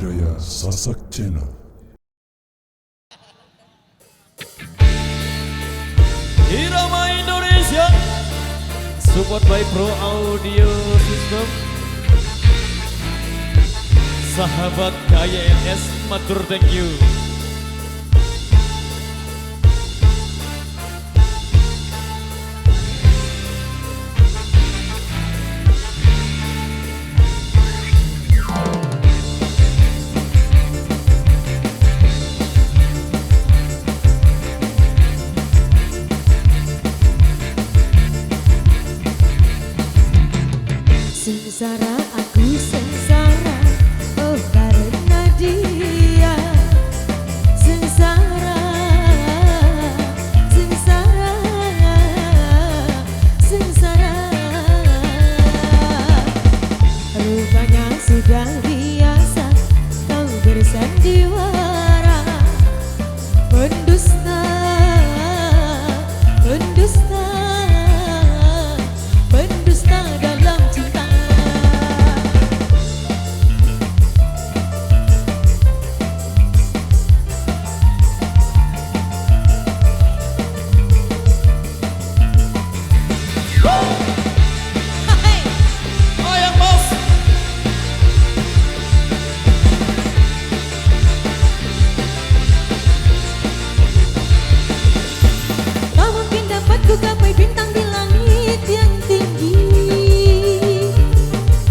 Budaya Sasak Channel. Irama Indonesia, support by Pro Audio System. Sahabat KYNS, matur thank you. Sengsara aku sengsara, oh karena dia. Sengsara, sengsara, sengsara. Rupanya sudah biasa kau bersandiwara, pendusta, pendusta, pendusta dalam cinta. Ku gapai bintang di langit yang tinggi,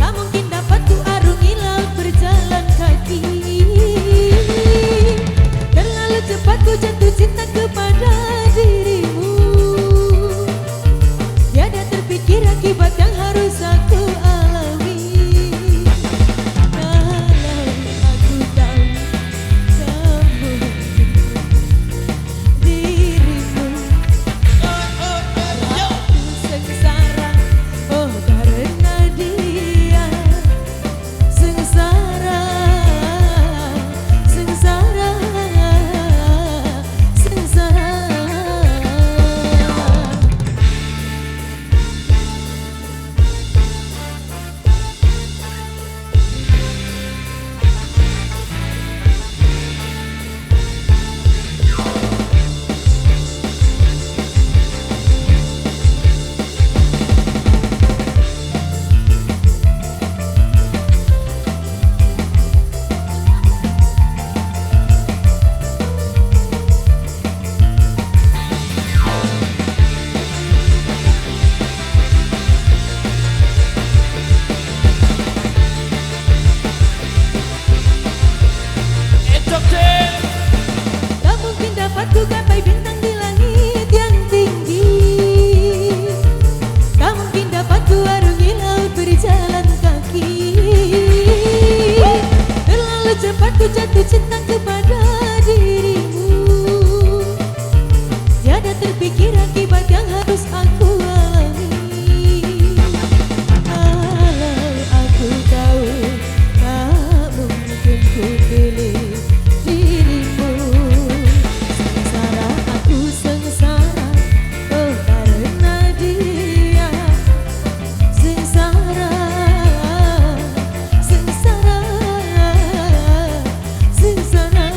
tak mungkin dapat ku arungi laut berjalan kaki. Terlalu cepat ku jatuh cinta kepada dirimu, tiada terpikir akibat yang harus aku alami. Kalau aku tahu kamu dirimu. Sengsara, oh karena dia. Sengsara, sengsara, sengsara. Tak mungkin dapat ku gapai bintang di langit yang tinggi, tak mungkin dapat ku arungi laut berjalan kaki. Terlalu cepat ku jatuh cinta kepada dirimu, tiada terpikir akibat yang harus aku alami. Kalau aku tahu tak mungkin ku pilih dirimu. Sengsara aku sengsara, oh karena dia. Sengsara, sengsara, sengsara.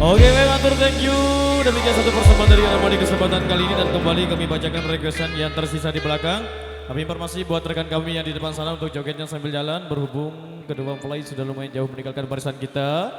Oke, baik, matur thank you. Demikian satu persembahan dari Arama di kesempatan kali ini, dan kembali kami bacakan requestan yang tersisa di belakang. Kami informasi buat rekan kami yang di depan sana untuk jogetnya sambil jalan, berhubung kedua mempelai sudah lumayan jauh meninggalkan barisan kita.